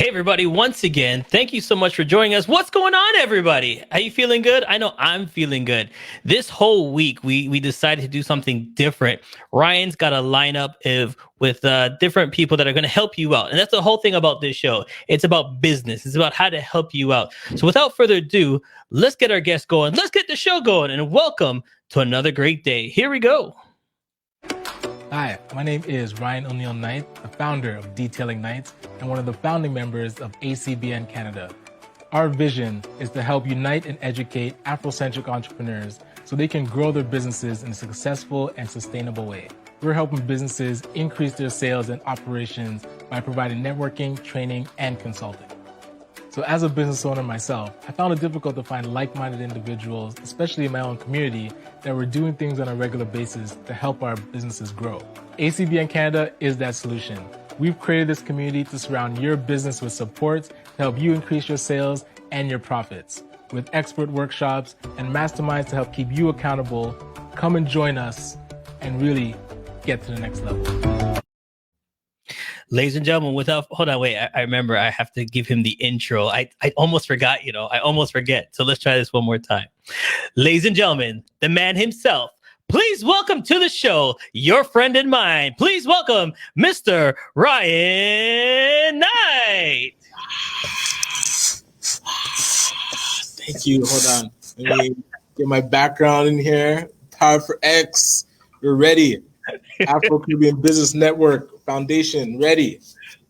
Hey everybody, once again, thank you so much for joining us. What's going on, everybody? Are you feeling good? I know I'm feeling good. This whole week, we decided to do something different. Ryan's got a lineup with different people that are going to help you out. And that's the whole thing about this show. It's about business. It's about how to help you out. So without further ado, let's get our guests going. Let's get the show going and welcome to another great day. Here we go. Hi, my name is Ryan O'Neill Knight, the founder of Detailing Knights and one of the founding members of ACBN Canada. Our vision is to help unite and educate Afrocentric entrepreneurs so they can grow their businesses in a successful and sustainable way. We're helping businesses increase their sales and operations by providing networking, training, and consulting. So as a business owner myself, I found it difficult to find like-minded individuals, especially in my own community, that were doing things on a regular basis to help our businesses grow. ACBN Canada is that solution. We've created this community to surround your business with support to help you increase your sales and your profits. With expert workshops and masterminds to help keep you accountable, come and join us and really get to the next level. Ladies and gentlemen, I remember I have to give him the intro. I almost forgot, I almost forget. So let's try this one more time. Ladies and gentlemen, the man himself, please welcome to the show, your friend and mine. Please welcome Mr. Ryan Knight. Thank you. Hold on. Let me get my background in here. Power for X. We're ready. Afro-Caribbean Business Network Foundation, ready.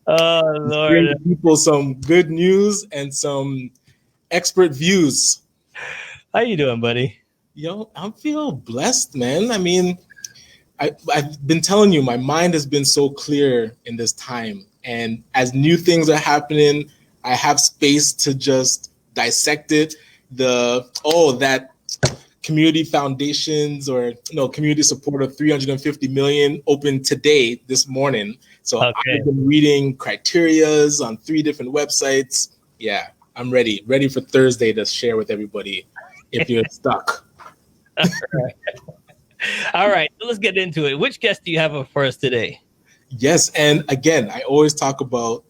Oh, Lord. Bring people some good news and some expert views. How you doing, buddy? Yo, I feel blessed, man. I mean, I've been telling you, my mind has been so clear in this time. And as new things are happening, I have space to just dissect it. That community foundations community support of 350 million opened today, this morning. So okay. I've been reading criterias on 3 different websites. Yeah, I'm ready for Thursday to share with everybody if you're stuck. All right, so let's get into it. Which guest do you have for us today? Yes, and again, I always talk about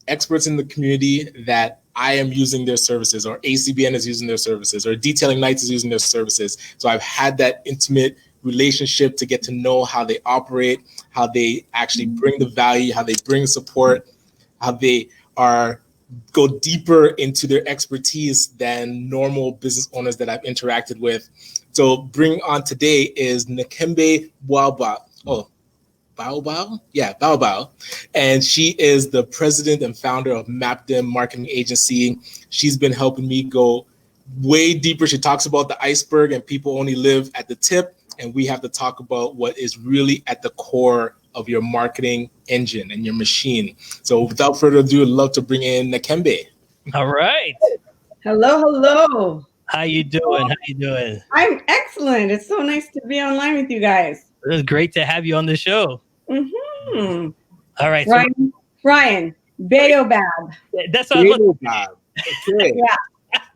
experts in the community that I am using their services, or ACBN is using their services, or Detailing Knights is using their services. So I've had that intimate relationship to get to know how they operate, how they actually bring the value, how they bring support, how they go deeper into their expertise than normal business owners that I've interacted with. So bring on today is Nakimbe Baobab. Baobab? Yeah, Baobab. And she is the president and founder of Mappdom Marketing Agency. She's been helping me go way deeper. She talks about the iceberg and people only live at the tip. And we have to talk about what is really at the core of your marketing engine and your machine. So without further ado, I'd love to bring in Nakimbe. All right. Hello. How you doing? I'm excellent. It's so nice to be online with you guys. It was great to have you on the show. Mm-hmm. All right. Ryan, Baobab. That's what Baobab. Okay. Yeah.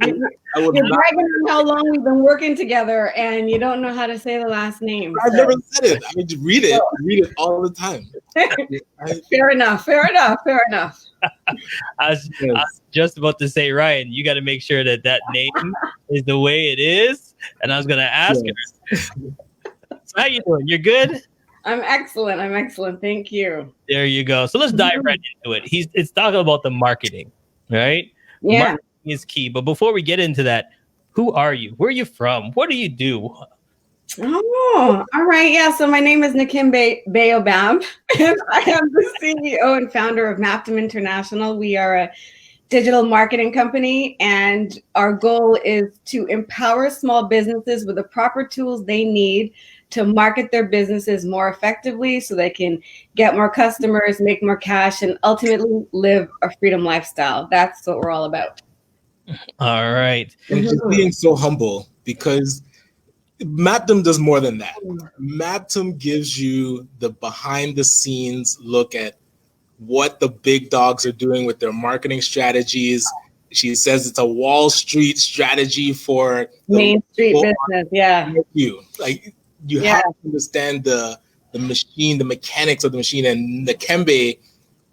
You're bragging on how long we've been working together, and you don't know how to say the last name. I've never said it. I just read it all the time. Fair enough. I was just about to say, Ryan, you got to make sure that name is the way it is. And I was going to ask her. So how you doing? You're good? I'm excellent. Thank you. There you go. So let's dive right into it. It's talking about the marketing, right? Yeah. Marketing is key. But before we get into that, who are you? Where are you from? What do you do? Oh, all right. Yeah. So my name is Nakimbe Baobab, and I am the CEO and founder of Mappdom International. We are a digital marketing company, and our goal is to empower small businesses with the proper tools they need to market their businesses more effectively so they can get more customers, make more cash, and ultimately live a freedom lifestyle. That's what we're all about. All right. And just being so humble, because Mappdom does more than that. Mappdom gives you the behind the scenes look at what the big dogs are doing with their marketing strategies. She says it's a Wall Street strategy for Main Street business. Yeah. You have to understand the machine, the mechanics of the machine. And Nakimbe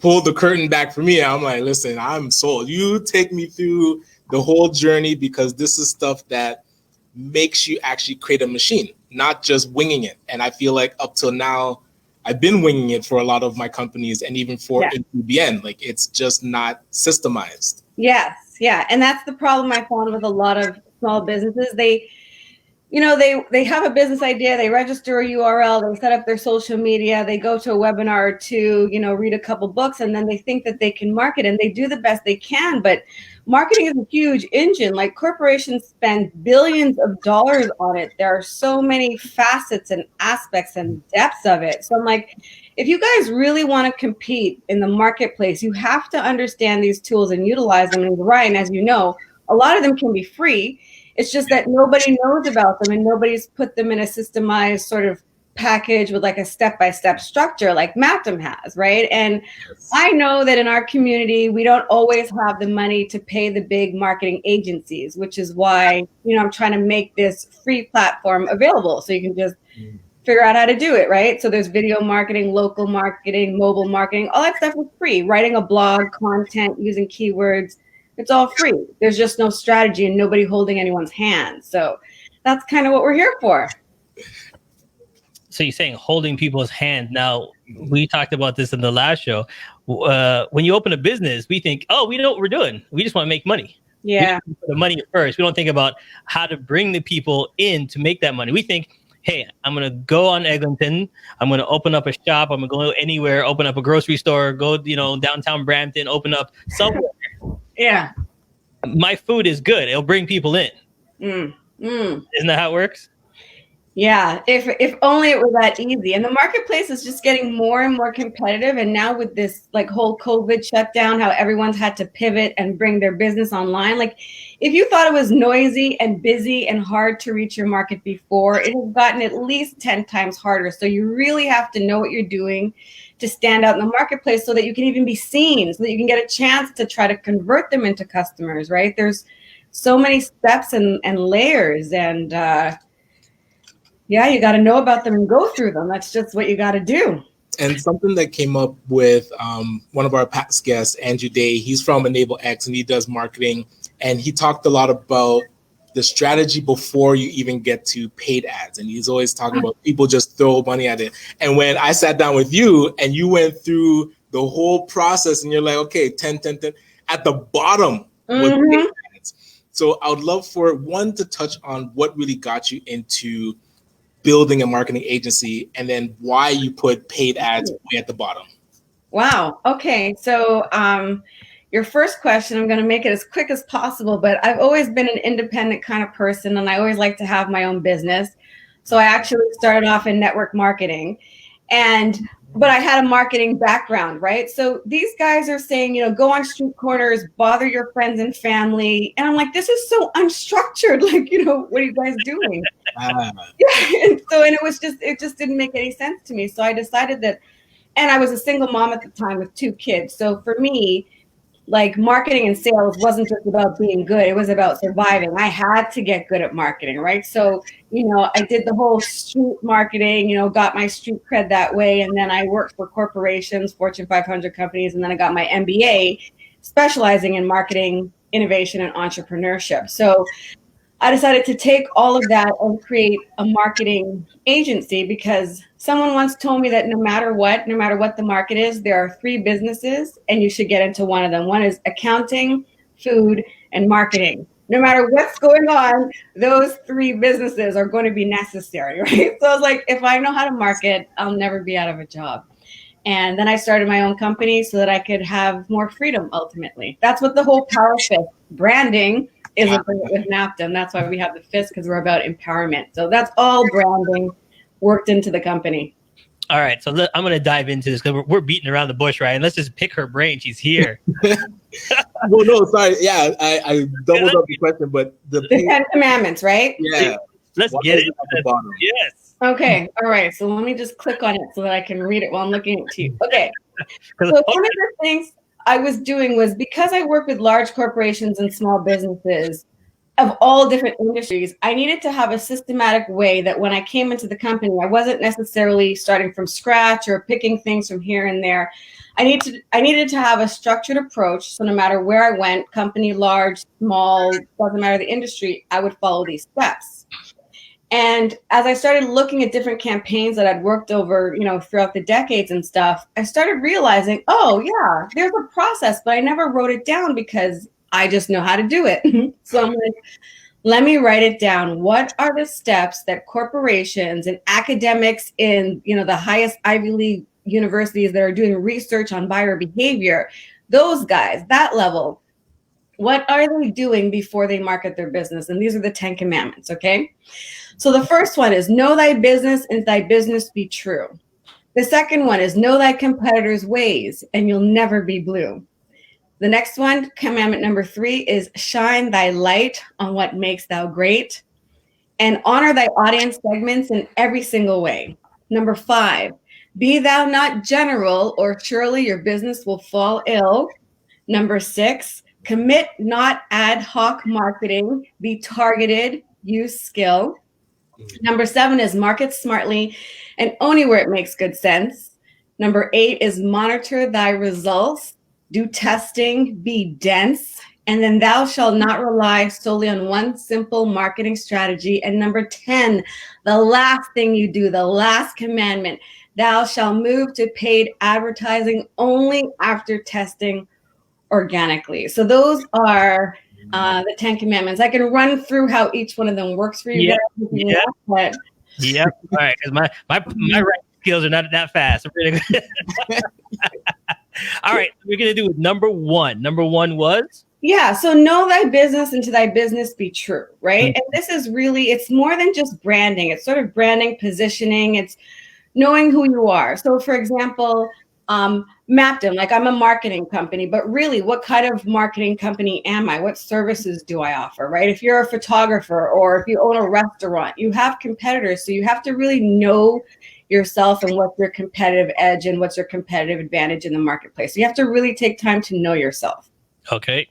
pulled the curtain back for me. I'm like, listen, I'm sold. You take me through the whole journey, because this is stuff that makes you actually create a machine, not just winging it. And I feel like up till now, I've been winging it for a lot of my companies, and even for ACBN, like it's just not systemized. Yes. Yeah. And that's the problem I found with a lot of small businesses. They have a business idea, they register a URL, they set up their social media, they go to a webinar or two, read a couple books, and then they think that they can market, and they do the best they can. But marketing is a huge engine. Like, corporations spend billions of dollars on it. There are so many facets and aspects and depths of it. So I'm like, if you guys really want to compete in the marketplace, you have to understand these tools and utilize them. And Ryan, as you know, a lot of them can be free. It's just that nobody knows about them, and nobody's put them in a systemized sort of package with like a step-by-step structure like Mappdom has, right? And I know that in our community, we don't always have the money to pay the big marketing agencies, which is why, I'm trying to make this free platform available so you can just figure out how to do it, right? So there's video marketing, local marketing, mobile marketing, all that stuff is free. Writing a blog, content, using keywords, it's all free. There's just no strategy and nobody holding anyone's hand. So that's kind of what we're here for. So you're saying holding people's hand. Now, we talked about this in the last show. When you open a business, we think, oh, we know what we're doing. We just want to make money. Yeah. We put the money first. We don't think about how to bring the people in to make that money. We think, hey, I'm going to go on Eglinton. I'm going to open up a shop. I'm going to go anywhere, open up a grocery store, go, downtown Brampton, open up somewhere. Yeah. My food is good. It'll bring people in. Isn't that how it works? Yeah. If only it were that easy. And the marketplace is just getting more and more competitive. And now with this like whole COVID shutdown, how everyone's had to pivot and bring their business online. Like, if you thought it was noisy and busy and hard to reach your market before, it has gotten at least 10 times harder. So you really have to know what you're doing to stand out in the marketplace so that you can even be seen, so that you can get a chance to try to convert them into customers, right? There's so many steps and layers, and you got to know about them and go through them. That's just what you got to do. And something that came up with one of our past guests, Andrew Day, he's from Enable X and he does marketing. And he talked a lot about the strategy before you even get to paid ads. And he's always talking about people just throw money at it. And when I sat down with you and you went through the whole process and you're like, okay, 10, at the bottom was paid ads. So I would love for one to touch on what really got you into building a marketing agency, and then why you put paid ads way at the bottom. Wow. Okay. So your first question, I'm going to make it as quick as possible, but I've always been an independent kind of person, and I always like to have my own business. So I actually started off in network marketing, but I had a marketing background, right? So these guys are saying, go on street corners, bother your friends and family. And I'm like, this is so unstructured. Like, what are you guys doing? It just didn't make any sense to me. So I decided that, and I was a single mom at the time with 2 kids. So for me, like, marketing and sales wasn't just about being good. It was about surviving. I had to get good at marketing, right? So, I did the whole street marketing, got my street cred that way. And then I worked for corporations, Fortune 500 companies. And then I got my MBA specializing in marketing, innovation, and entrepreneurship. So I decided to take all of that and create a marketing agency, because someone once told me that no matter what the market is, there are 3 businesses and you should get into one of them. One is accounting, food, and marketing. No matter what's going on, those 3 businesses are going to be necessary, right? So I was like, if I know how to market, I'll never be out of a job. And then I started my own company so that I could have more freedom ultimately. That's what the whole Power Fist branding is with Mappdom. That's why we have the fist, because we're about empowerment. So that's all branding worked into the company. All right, so I'm going to dive into this because we're beating around the bush, right? And let's just pick her brain. She's here. Well, no, sorry. Yeah, I doubled up the question, but the 10 Commandments, right? Yeah. Let's get it. At the bottom. Yes. Okay. All right. So let me just click on it so that I can read it while I'm looking at you. Okay. So one of the things I was doing was, because I work with large corporations and small businesses, of all different industries, I needed to have a systematic way that when I came into the company, I wasn't necessarily starting from scratch or picking things from here and there. I needed to have a structured approach. So no matter where I went, company, large, small, doesn't matter the industry, I would follow these steps. And as I started looking at different campaigns that I'd worked over, throughout the decades and stuff, I started realizing, oh yeah, there's a process, but I never wrote it down because I just know how to do it. So I'm like, let me write it down. What are the steps that corporations and academics in, the highest Ivy League universities that are doing research on buyer behavior, those guys, that level, what are they doing before they market their business? And these are the 10 commandments, okay? So the first one is know thy business and thy business be true. The second one is know thy competitors' ways and you'll never be blue. The next one, commandment number 3, is shine thy light on what makes thou great and honor thy audience segments in every single way. Number 5, be thou not general or surely your business will fall ill. Number 6, commit not ad hoc marketing, be targeted, use skill. Number 7 is market smartly and only where it makes good sense. Number 8 is monitor thy results, do testing, be dense, and then thou shalt not rely solely on one simple marketing strategy. And number 10, the last thing you do, the last commandment, thou shalt move to paid advertising only after testing organically. So those are the 10 commandments. I can run through how each one of them works for you. Yeah. All right. Because my writing skills are not that fast. All right. We're going to do number 1. Number 1 was? Yeah. So know thy business and to thy business be true. Right. And this is really, it's more than just branding. It's sort of branding, positioning. It's knowing who you are. So for example, Mappdom, like I'm a marketing company, but really what kind of marketing company am I? What services do I offer, right? If you're a photographer or if you own a restaurant, you have competitors. So you have to really know yourself and what's your competitive edge and what's your competitive advantage in the marketplace. So you have to really take time to know yourself. Okay.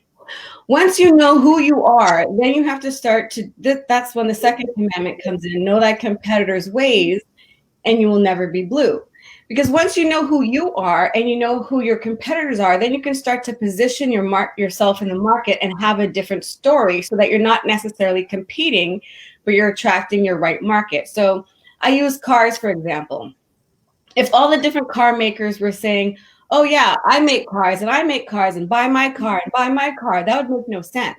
Once you know who you are, then you have to start to, that's when the second commandment comes in, know thy competitors' ways and you will never be blue. Because once you know who you are and you know who your competitors are, then you can start to position yourself in the market and have a different story so that you're not necessarily competing, but you're attracting your right market. So I use cars, for example. If all the different car makers were saying, oh yeah, I make cars and buy my car and buy my car, that would make no sense.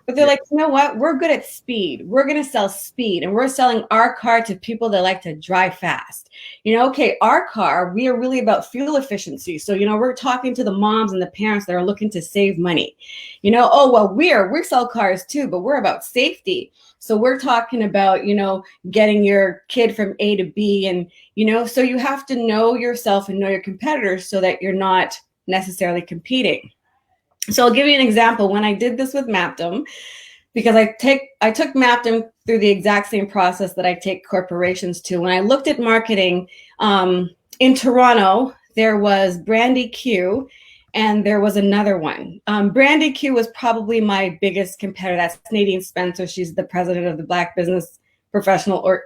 But they're like, you know what? We're good at speed. We're going to sell speed. And we're selling our car to people that like to drive fast. Okay, our car, we are really about fuel efficiency. So, we're talking to the moms and the parents that are looking to save money. Oh, well, we sell cars too, but we're about safety. So we're talking about, getting your kid from A to B. And, so you have to know yourself and know your competitors so that you're not necessarily competing. So I'll give you an example. When I did this with Mappdom, because I took Mappdom through the exact same process that I take corporations to. When I looked at marketing in Toronto, there was Brandy Q and there was another one. Brandy Q was probably my biggest competitor. That's Nadine Spencer. She's the president of the Black Business Professional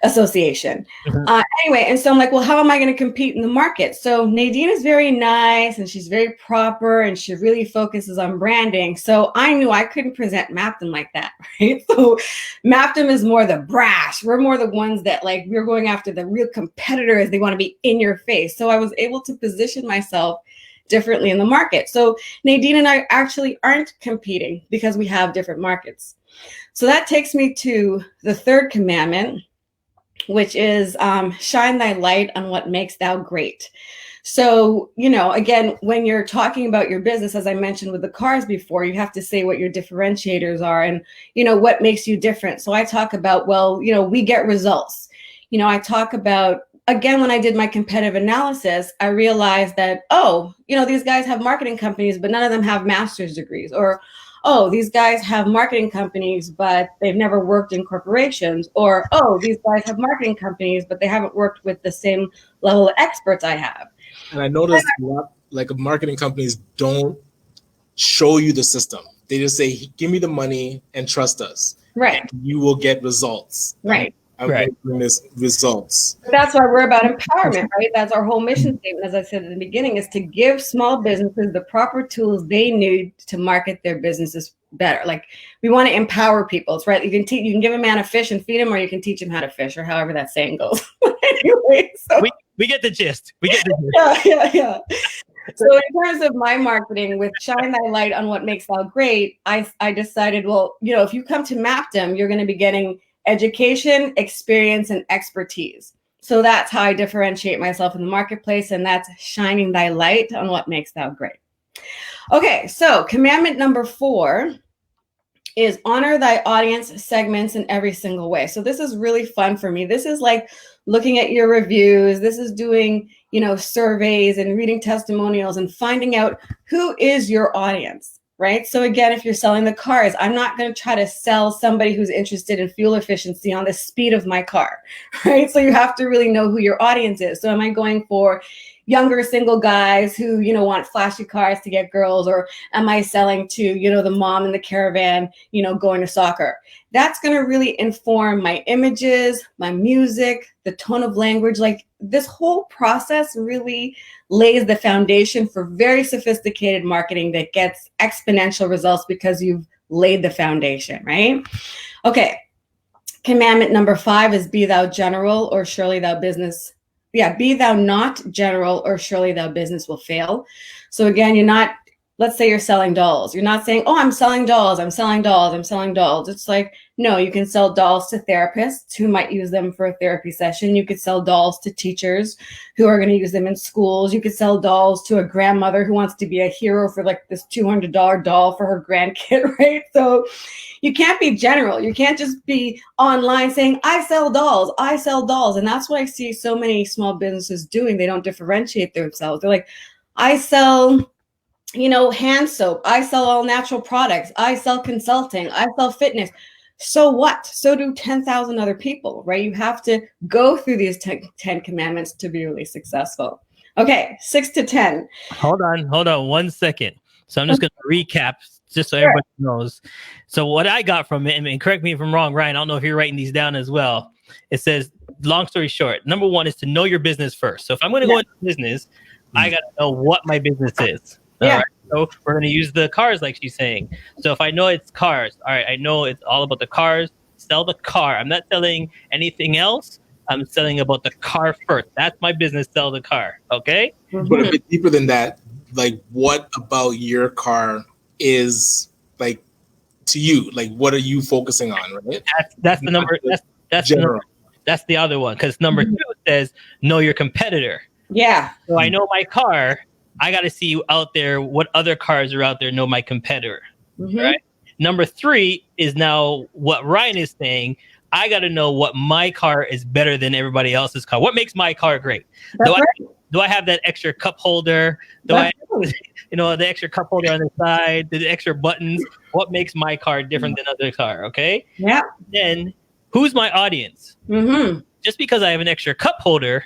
Association. Anyway, and so I'm like, well, how am I going to compete in the market? So Nadine is very nice and she's very proper and she really focuses on branding. So I knew I couldn't present Mappdom like that, right? So Mappdom is more the brash. We're more the ones that we're going after the real competitors. They want to be in your face. So I was able to position myself differently in the market. So Nadine and I actually aren't competing because we have different markets. So that takes me to the third commandment, which is shine thy light on what makes thou great. So, again, when you're talking about your business, as I mentioned with the cars before, you have to say what your differentiators are and, what makes you different. So I talk about, we get results. I talk about, again, when I did my competitive analysis, I realized that, these guys have marketing companies, but none of them have master's degrees. Or, oh, these guys have marketing companies, but they've never worked in corporations. Or, oh, these guys have marketing companies, but they haven't worked with the same level of experts I have. And I noticed a lot, marketing companies don't show you the system. They just say, give me the money and trust us. Right. And you will get results. Right. I'm going to bring this results. But that's why we're about empowerment, right? That's our whole mission statement, as I said at the beginning, is to give small businesses the proper tools they need to market their businesses better. Like, we want to empower people. It's right. You can give a man a fish and feed him, or you can teach him how to fish, or however that saying goes. Anyway, so we get the gist. We get the gist. Yeah. So in terms of my marketing, with Shine Thy Light on What Makes Thou Great, I decided, well, if you come to Mappdom, you're going to be getting education, experience, and expertise. So that's how I differentiate myself in the marketplace, and that's shining thy light on what makes thou great. Okay, so commandment number 4 is honor thy audience segments in every single way. So this is really fun for me. This is like looking at your reviews. This is doing, surveys and reading testimonials and finding out who is your audience, right? So again, if you're selling the cars, I'm not going to try to sell somebody who's interested in fuel efficiency on the speed of my car, right? So you have to really know who your audience is. So am I going for younger single guys who, want flashy cars to get girls, or am I selling to, the mom in the caravan, going to soccer? That's going to really inform my images, my music, the tone of language. Like, this whole process really lays the foundation for very sophisticated marketing that gets exponential results because you've laid the foundation, right? Okay. Commandment number 5 is be thou general, or surely thou business. Yeah, be thou not general, or surely thou business will fail. So again, let's say you're selling dolls. You're not saying, oh, I'm selling dolls, I'm selling dolls, I'm selling dolls. It's like, no, you can sell dolls to therapists who might use them for a therapy session. You could sell dolls to teachers who are going to use them in schools. You could sell dolls to a grandmother who wants to be a hero for like this $200 doll for her grandkid, right? So you can't be general. You can't just be online saying, I sell dolls, I sell dolls. And that's what I see so many small businesses doing. They don't differentiate themselves. They're like, I sell, hand soap. I sell all natural products. I sell consulting. I sell fitness. So what? So do 10,000 other people, right? You have to go through these 10 commandments to be really successful. Okay, 6 to 10. Hold on 1 second. So I'm just going to recap just so everybody knows. So what I got from it, and correct me if I'm wrong, Ryan, I don't know if you're writing these down as well. It says, long story short, number 1 is to know your business first. So if I'm going to go into business, I got to know what my business is. All right. So we're going to use the cars like she's saying. So if I know it's cars, all right, I know it's all about the cars, sell the car. I'm not selling anything else. I'm selling about the car first. That's my business, sell the car. Okay? But a bit deeper than that, like, what about your car is, like, to you? Like, what are you focusing on, right? That's the number. That's general. The number. That's the other one. Because number 2 says, know your competitor. Yeah. So I know my car. I got to see out there what other cars are out there, know my competitor, right? Number 3 is now what Ryan is saying. I got to know what my car is better than everybody else's car. What makes my car great? Do I have that extra cup holder? Do I have, the extra cup holder on the side, the extra buttons? What makes my car different than other car? Okay. Yeah. Then who's my audience? Just because I have an extra cup holder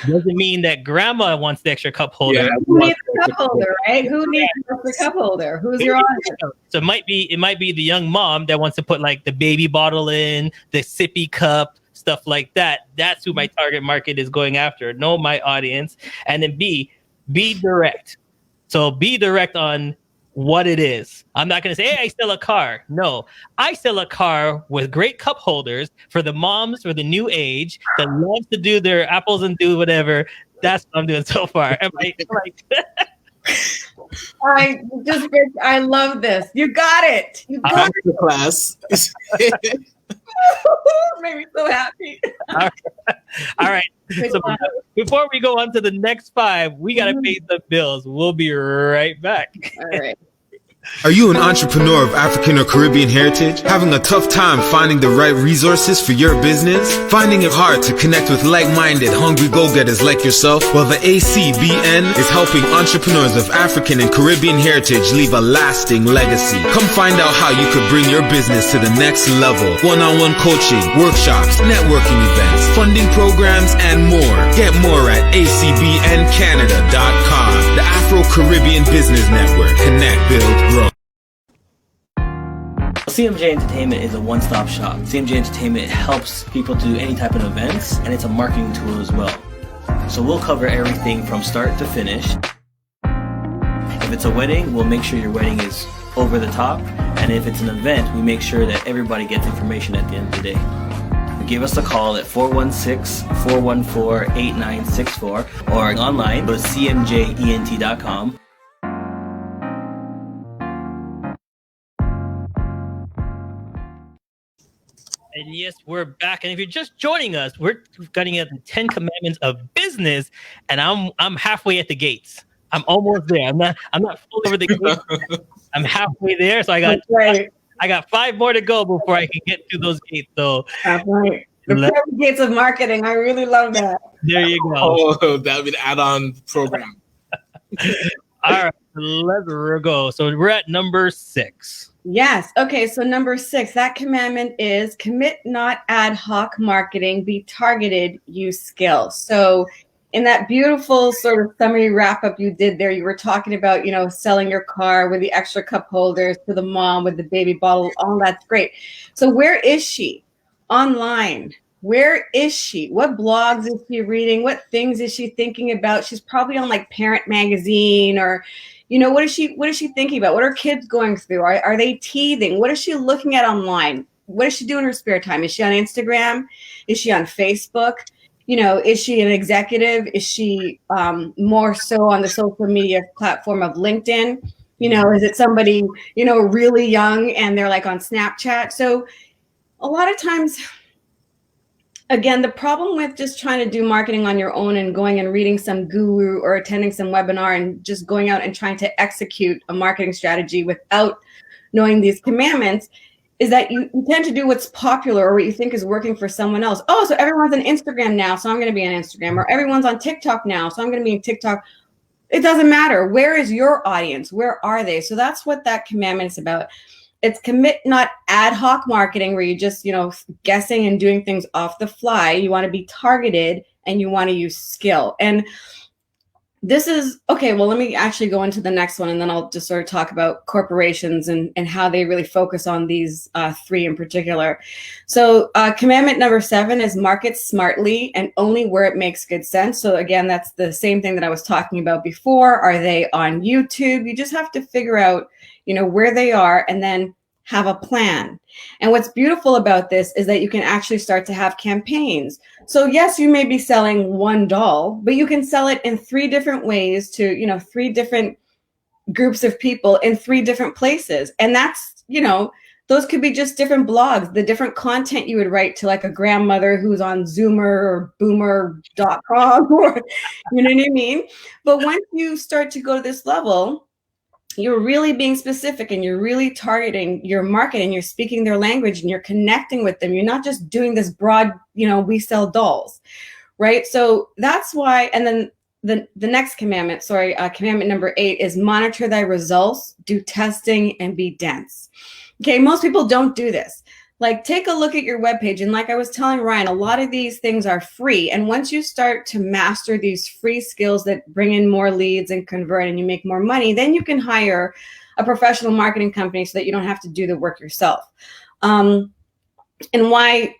doesn't mean that grandma wants the extra cup holder. Yeah, who needs a cup holder, right? Who needs the cup holder? Who's your audience? So it might be the young mom that wants to put like the baby bottle in, the sippy cup, stuff like that. That's who my target market is going after. Know my audience. And then be direct. So be direct on what it is. I'm not going to say, hey, I sell a car. No, I sell a car with great cup holders for the moms for the new age that loves to do their apples and do whatever. That's what I'm doing so far. I love this. You got it. You got it. Class. Made me so happy. All right. So before we go on to the next 5, we got to pay some bills. We'll be right back. All right. Are you an entrepreneur of African or Caribbean heritage? Having a tough time finding the right resources for your business? Finding it hard to connect with like-minded, hungry go-getters like yourself? Well, the ACBN is helping entrepreneurs of African and Caribbean heritage leave a lasting legacy. Come find out how you could bring your business to the next level. One-on-one coaching, workshops, networking events, funding programs, and more. Get more at acbncanada.com. The Afro-Caribbean Business Network. Connect, build, grow. CMJ Entertainment is a one-stop shop. CMJ Entertainment helps people do any type of events, and it's a marketing tool as well. So we'll cover everything from start to finish. If it's a wedding, we'll make sure your wedding is over the top. And if it's an event, we make sure that everybody gets information at the end of the day. Give us a call at 416-414-8964 or online, go to cmjent.com. And yes, we're back. And if you're just joining us, we're getting at the 10 Commandments of Business, and I'm halfway at the gates. I'm almost there. I'm not full over the gates. I'm halfway there, so I got 5 more to go before I can get to those gates. So that's right. The gates of marketing. I really love that. There you go. Oh, that would be an add-on program. All right, let's go. So we're at number 6. Yes. Okay. So number 6, that commandment is commit not ad hoc marketing, be targeted, use skill. So in that beautiful sort of summary wrap up you did there, you were talking about, selling your car with the extra cup holders to the mom with the baby bottle. All that's great. So where is she online? Where is she? What blogs is she reading? What things is she thinking about? She's probably on like Parent Magazine or, what is she thinking about? What are kids going through? Are they teething? What is she looking at online? What does she do in her spare time? Is she on Instagram? Is she on Facebook? Is she an executive? Is she more so on the social media platform of LinkedIn? Is it somebody, really young and they're like on Snapchat? So a lot of times, again, the problem with just trying to do marketing on your own and going and reading some guru or attending some webinar and just going out and trying to execute a marketing strategy without knowing these commandments is that you tend to do what's popular or what you think is working for someone else. Oh, so everyone's on Instagram now, so I'm going to be on Instagram. Or everyone's on TikTok now, so I'm going to be on TikTok. It doesn't matter. Where is your audience? Where are they? So that's what that commandment is about. It's commit not ad hoc marketing where you just, guessing and doing things off the fly. You want to be targeted and you want to use skill. And this is, okay, well, let me actually go into the next one and then I'll just sort of talk about corporations and how they really focus on these 3 in particular. So commandment number 7 is market smartly and only where it makes good sense. So again, that's the same thing that I was talking about before. Are they on YouTube? You just have to figure out, where they are and then have a plan. And what's beautiful about this is that you can actually start to have campaigns. So yes, you may be selling one doll, but you can sell it in 3 different ways to, 3 different groups of people in 3 different places. And that's, those could be just different blogs, the different content you would write to like a grandmother who's on Zoomer or boomer.com or, you know what I mean? But once you start to go to this level, you're really being specific and you're really targeting your market and you're speaking their language and you're connecting with them. You're not just doing this broad, we sell dolls, right? So that's why, and then the next commandment, commandment number 8 is monitor thy results, do testing and be dense. Okay, most people don't do this. Like take a look at your webpage. And like I was telling Ryan, a lot of these things are free. And once you start to master these free skills that bring in more leads and convert and you make more money, then you can hire a professional marketing company so that you don't have to do the work yourself. And why,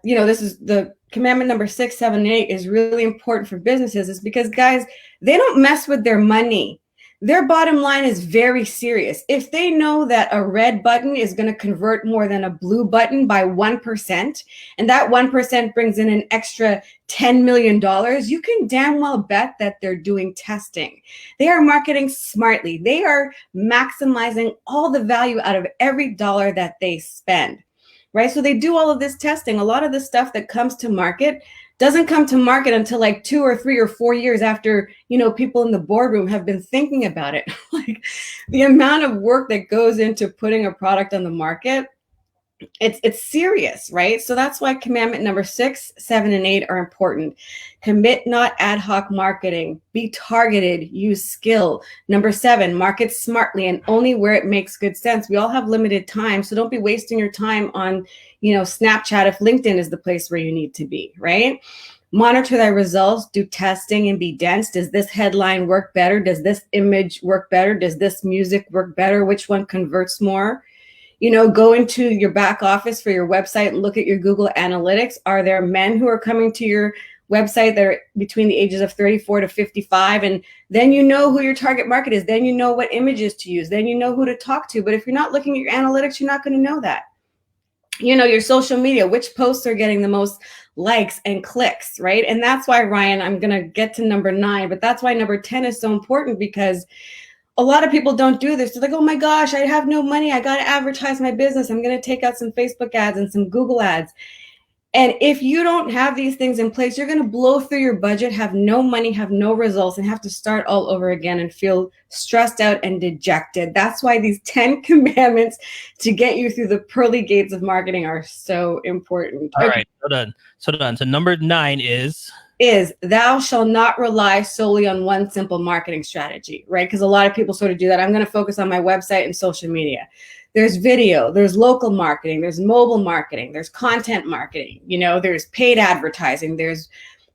this is the commandment number 6, 7, and 8 is really important for businesses is because guys, they don't mess with their money. Their bottom line is very serious. If they know that a red button is going to convert more than a blue button by 1%, and that 1% brings in an extra $10 million, you can damn well bet that they're doing testing. They are marketing smartly. They are maximizing all the value out of every dollar that they spend, right? So they do all of this testing. A lot of the stuff that comes to market doesn't come to market until like 2 or 3 or 4 years after, people in the boardroom have been thinking about it. Like the amount of work that goes into putting a product on the market, it's serious, right? So that's why commandment number 6, 7, and 8 are important. Commit not ad hoc marketing, be targeted, use skill. Number 7, market smartly and only where it makes good sense. We all have limited time, so don't be wasting your time on, Snapchat if LinkedIn is the place where you need to be, right? Monitor thy results, do testing and be dense. Does this headline work better? Does this image work better? Does this music work better? Which one converts more? Go into your back office for your website and look at your Google Analytics. Are there men who are coming to your website that are between the ages of 34 to 55? And then you know who your target market is. Then you know what images to use. Then you know who to talk to. But if you're not looking at your analytics, you're not going to know that. Your social media, which posts are getting the most likes and clicks, right? And that's why, Ryan, I'm going to get to number 9, but that's why number 10 is so important, because a lot of people don't do this. They're like, oh my gosh, I have no money. I got to advertise my business. I'm going to take out some Facebook ads and some Google ads. And if you don't have these things in place, you're going to blow through your budget, have no money, have no results, and have to start all over again and feel stressed out and dejected. That's why these 10 commandments to get you through the pearly gates of marketing are so important. All right, so done. So number 9 is thou shalt not rely solely on one simple marketing strategy, right? Because a lot of people sort of do that. I'm going to focus on my website and social media. There's video, there's local marketing, there's mobile marketing, there's content marketing, there's paid advertising, there's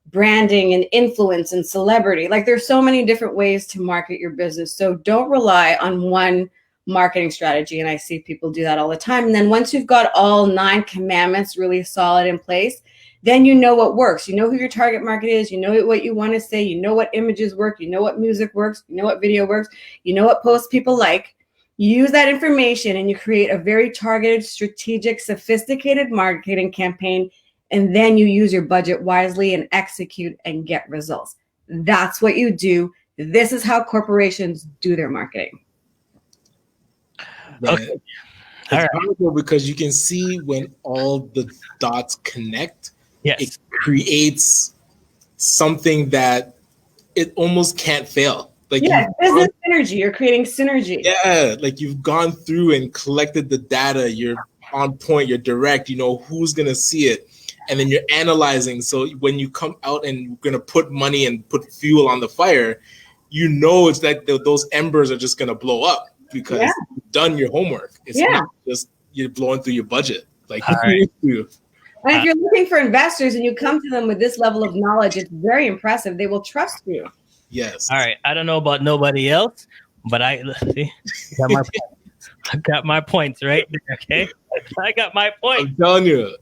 branding and influence and celebrity. Like, there's so many different ways to market your business. So don't rely on one marketing strategy. And I see people do that all the time. And then once you've got all 9 commandments really solid in place, then you know what works. You know who your target market is. You know what you want to say. You know what images work. You know what music works. You know what video works. You know what posts people like. You use that information and you create a very targeted, strategic, sophisticated marketing campaign. And then you use your budget wisely and execute and get results. That's what you do. This is how corporations do their marketing. Okay. It's powerful because you can see when all the dots connect, it creates something that it almost can't fail. Like, business synergy. You're creating synergy. Yeah, like you've gone through and collected the data. You're on point. You're direct. You know who's gonna see it, and then you're analyzing. So when you come out and you're gonna put money and put fuel on the fire, it's like those embers are just gonna blow up because you've done your homework. It's not just you're blowing through your budget. Like, and if you're looking for investors and you come to them with this level of knowledge, it's very impressive. They will trust you. Yes. All right. I don't know about nobody else, but I got my points right there. Okay. I got my point. I'm telling you.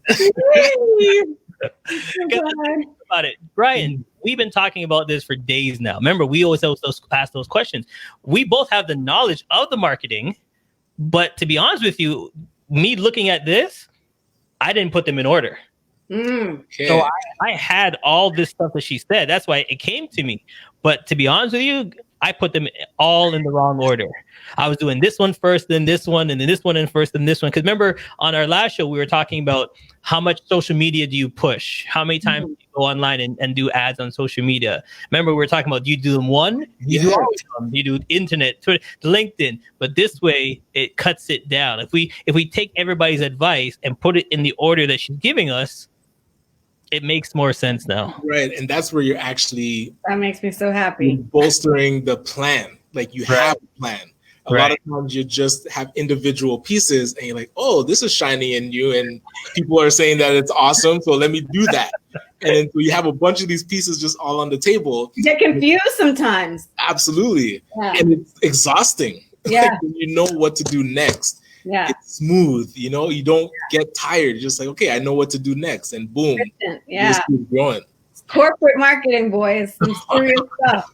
About it, Brian. We've been talking about this for days now. Remember, we always ask those questions. We both have the knowledge of the marketing, but to be honest with you, me looking at this, I didn't put them in order. So I had all this stuff that she said. That's why it came to me. But to be honest with you, I put them all in the wrong order. I was doing this one first, then this one, and then this one and first, then this one. Because remember, on our last show, we were talking about how much social media do you push? How many times do you go online and do ads on social media? Remember, we were talking about, do you do them one? You do all of them. You do internet, Twitter, LinkedIn. But this way, it cuts it down. If we take everybody's advice and put it in the order that she's giving us, it makes more sense now. Right. And that's where you're actually... That makes me so happy. Bolstering the plan. Like, you have a plan. A lot of times you just have individual pieces and you're like, oh, this is shiny and new. And people are saying that it's awesome. So let me do that. And so you have a bunch of these pieces just all on the table. You get confused sometimes. Absolutely. Yeah. And it's exhausting. Yeah. Like, when you know what to do next. Yeah. It's smooth, you don't get tired. You're just like, okay, I know what to do next, and boom, yeah, just keep going. Corporate marketing, boys, some serious stuff.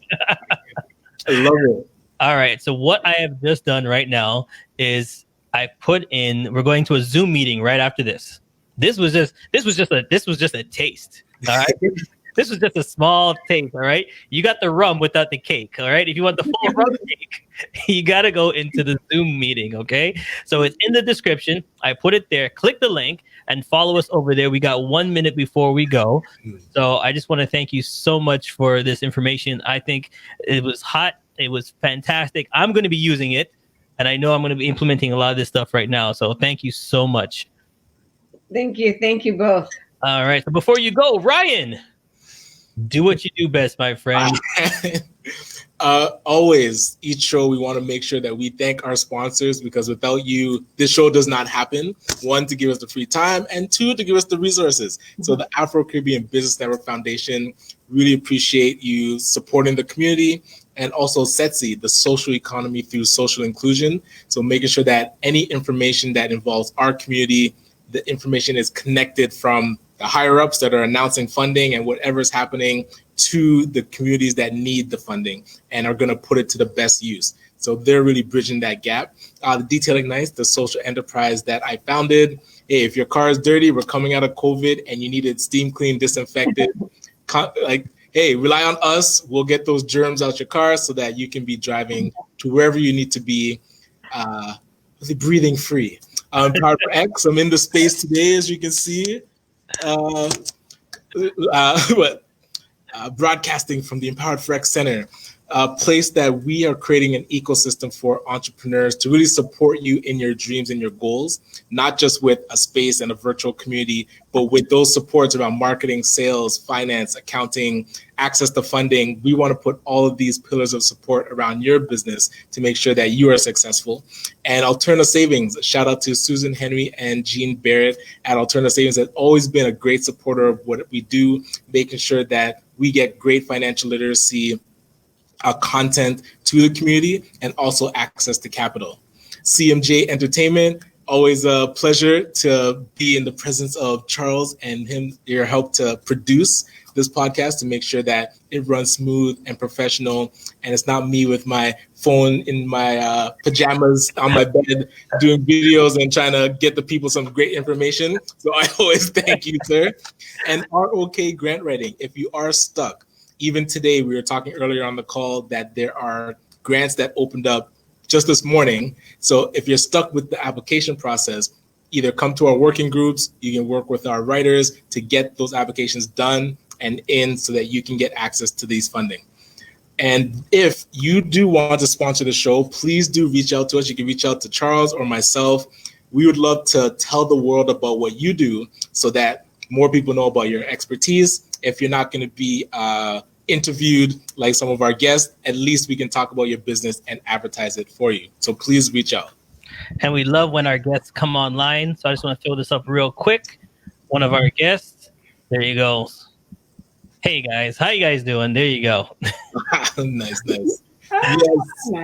I love it. All right, so what I have just done right now is we're going to a Zoom meeting right after this. This was just a taste. All right. This was just a small taste, all right? You got the rum without the cake, all right? If you want the full rum cake, you got to go into the Zoom meeting, okay? So it's in the description. I put it there. Click the link and follow us over there. We got 1 minute before we go. So I just want to thank you so much for this information. I think it was hot. It was fantastic. I'm going to be using it, and I know I'm going to be implementing a lot of this stuff right now. So thank you so much. Thank you. Thank you both. All right. So before you go, Ryan, do what you do best, my friend. Always, each show, we want to make sure that we thank our sponsors, because without you, this show does not happen. 1, to give us the free time, and 2, to give us the resources. So the Afro-Caribbean Business Network Foundation, really appreciate you supporting the community, and also SETSI, the social economy through social inclusion. So making sure that any information that involves our community, the information is connected from the higher ups that are announcing funding and whatever is happening to the communities that need the funding and are going to put it to the best use. So they're really bridging that gap. The Detailing Nights, the social enterprise that I founded. Hey, if your car is dirty, we're coming out of COVID and you need it steam cleaned, disinfected, hey, rely on us. We'll get those germs out your car so that you can be driving to wherever you need to be, breathing free. Power for X, I'm in the space today, as you can see. Broadcasting from the Empowered for X Center, a place that we are creating an ecosystem for entrepreneurs to really support you in your dreams and your goals, not just with a space and a virtual community, but with those supports around marketing, sales, finance, accounting, access to funding. We want to put all of these pillars of support around your business to make sure that you are successful. And Alterna Savings, shout out to Susan Henry and Jean Barrett at Alterna Savings, has always been a great supporter of what we do, making sure that we get great financial literacy content to the community and also access to capital. CMJ Entertainment, always a pleasure to be in the presence of Charles and your help to produce this podcast to make sure that it runs smooth and professional, and it's not me with my phone in my pajamas on my bed doing videos and trying to get the people some great information. So I always thank you, sir. And ROK Grant Writing, if you are stuck, even today, we were talking earlier on the call that there are grants that opened up just this morning. So if you're stuck with the application process, either come to our working groups, you can work with our writers to get those applications done and in so that you can get access to these funding. And if you do want to sponsor the show, please do reach out to us. You can reach out to Charles or myself. We would love to tell the world about what you do so that more people know about your expertise. If you're not going to be interviewed like some of our guests, at least we can talk about your business and advertise it for you. So please reach out. And we love when our guests come online. So I just want to throw this up real quick. One of our guests, there you go. Hey guys, how you guys doing? There you go. Nice. Yes. Nice.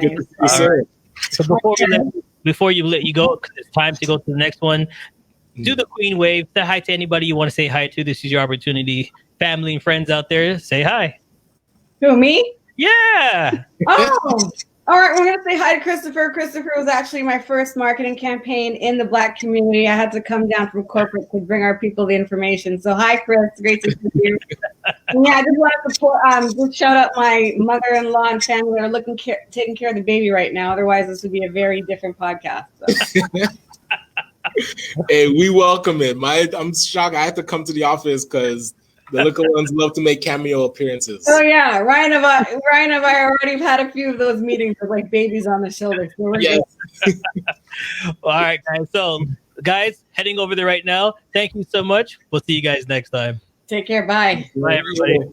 Good to see you, sir. So before you let you go, because it's time to go to the next one, do the Queen wave. Say hi to anybody you want to say hi to. This is your opportunity. Family and friends out there, say hi. Who, me? Yeah. Oh, all right. We're going to say hi to Christopher. Christopher was actually my first marketing campaign in the Black community. I had to come down from corporate to bring our people the information. So hi, Chris. Great to see you. And yeah, I just want to support, just shout out my mother-in-law and family that are taking care of the baby right now. Otherwise, this would be a very different podcast. So. Hey, we welcome it. I'm shocked. I had to come to the office because the little ones love to make cameo appearances. Oh yeah, Ryan and I already had a few of those meetings with like babies on the shoulder. So we're Yes. All right, guys. So, guys, heading over there right now. Thank you so much. We'll see you guys next time. Take care. Bye. Bye, everybody.